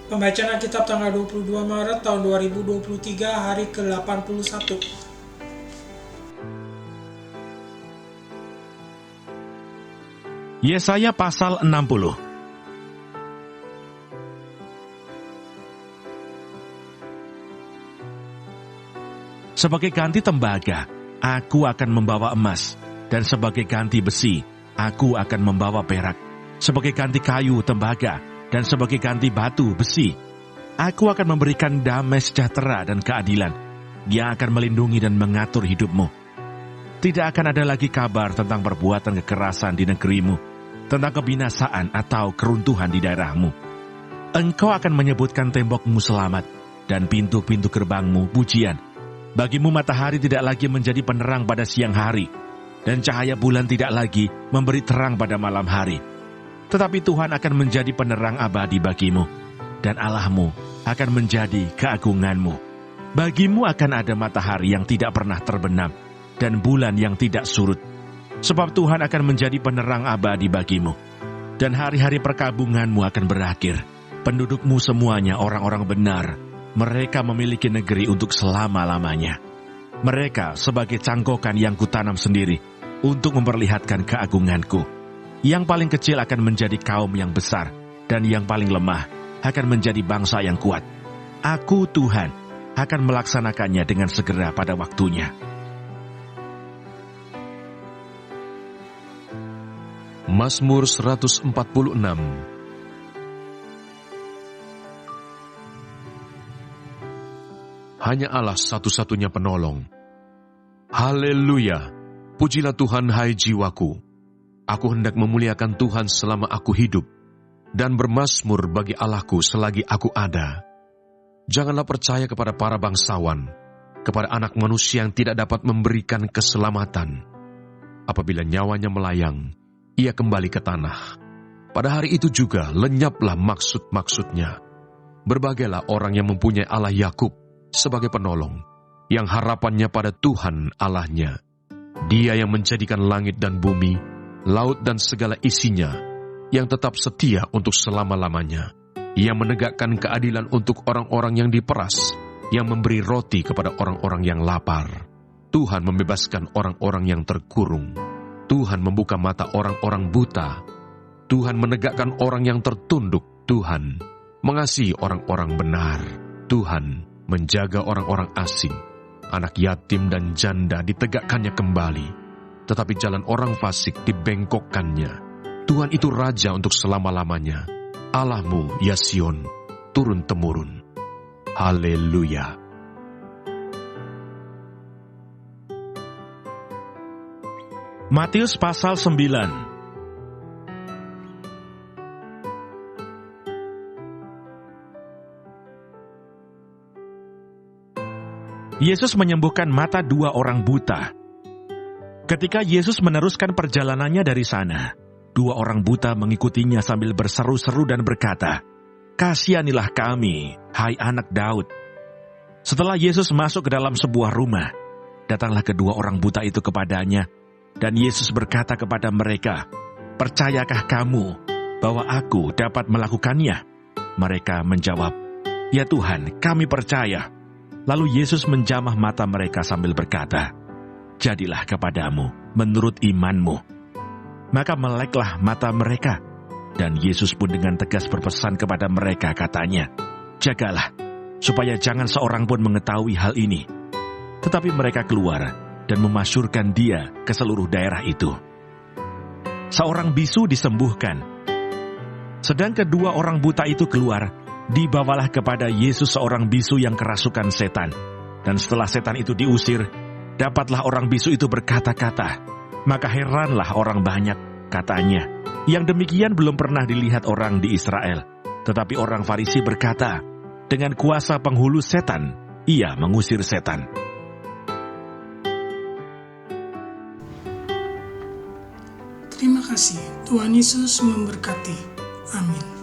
Pembacaan Alkitab tanggal 22 Maret tahun 2023, hari ke-81. Yesaya pasal 60. Sebagai ganti tembaga, aku akan membawa emas, dan sebagai ganti besi, aku akan membawa perak. Sebagai ganti kayu tembaga, dan sebagai ganti batu besi, aku akan memberikan damai sejahtera dan keadilan. Dia akan melindungi dan mengatur hidupmu. Tidak akan ada lagi kabar tentang perbuatan kekerasan di negerimu, tentang kebinasaan atau keruntuhan di daerahmu. Engkau akan menyebutkan tembokmu selamat, dan pintu-pintu gerbangmu pujian. Bagimu matahari tidak lagi menjadi penerang pada siang hari, dan cahaya bulan tidak lagi memberi terang pada malam hari. Tetapi Tuhan akan menjadi penerang abadi bagimu, dan Allahmu akan menjadi keagunganmu. Bagimu akan ada matahari yang tidak pernah terbenam, dan bulan yang tidak surut. Sebab Tuhan akan menjadi penerang abadi bagimu, dan hari-hari perkabunganmu akan berakhir. Pendudukmu semuanya orang-orang benar. Mereka memiliki negeri untuk selama-lamanya. Mereka sebagai cangkokan yang kutanam sendiri untuk memperlihatkan keagunganku. Yang paling kecil akan menjadi kaum yang besar, dan yang paling lemah akan menjadi bangsa yang kuat. Aku, Tuhan, akan melaksanakannya dengan segera pada waktunya. Mazmur 146. Hanya Allah satu-satunya penolong. Haleluya! Pujilah Tuhan, hai jiwaku. Aku hendak memuliakan Tuhan selama aku hidup, dan bermazmur bagi Allahku selagi aku ada. Janganlah percaya kepada para bangsawan, kepada anak manusia yang tidak dapat memberikan keselamatan. Apabila nyawanya melayang, ia kembali ke tanah. Pada hari itu juga lenyaplah maksud-maksudnya. Berbagailah orang yang mempunyai Allah Yakub sebagai penolong, yang harapannya pada Tuhan Allahnya. Dia yang menjadikan langit dan bumi, laut dan segala isinya, yang tetap setia untuk selama-lamanya, yang menegakkan keadilan untuk orang-orang yang diperas, yang memberi roti kepada orang-orang yang lapar. Tuhan membebaskan orang-orang yang terkurung. Tuhan membuka mata orang-orang buta. Tuhan menegakkan orang yang tertunduk. Tuhan mengasihi orang-orang benar. Tuhan menjaga orang-orang asing. Anak yatim dan janda ditegakkannya kembali, tetapi jalan orang fasik dibengkokkannya. Tuhan itu Raja untuk selama-lamanya. Allahmu, ya Sion, turun-temurun. Haleluya! Matius pasal 9. Yesus menyembuhkan mata dua orang buta. Ketika Yesus meneruskan perjalanannya dari sana, dua orang buta mengikutinya sambil berseru-seru dan berkata, "Kasihanilah kami, hai anak Daud." Setelah Yesus masuk ke dalam sebuah rumah, datanglah kedua orang buta itu kepadanya, dan Yesus berkata kepada mereka, "Percayakah kamu bahwa aku dapat melakukannya?" Mereka menjawab, "Ya Tuhan, kami percaya." Lalu Yesus menjamah mata mereka sambil berkata, "Jadilah kepadamu menurut imanmu." Maka meleklah mata mereka, dan Yesus pun dengan tegas berpesan kepada mereka, katanya, "Jagalah, supaya jangan seorang pun mengetahui hal ini." Tetapi mereka keluar dan memasyurkan dia ke seluruh daerah itu. Seorang bisu disembuhkan. Sedang kedua orang buta itu keluar, dibawalah kepada Yesus seorang bisu yang kerasukan setan. Dan setelah setan itu diusir, dapatlah orang bisu itu berkata-kata. Maka heranlah orang banyak, katanya, "Yang demikian belum pernah dilihat orang di Israel." Tetapi orang Farisi berkata, "Dengan kuasa penghulu setan, ia mengusir setan." Terima kasih. Tuhan Yesus memberkati. Amin.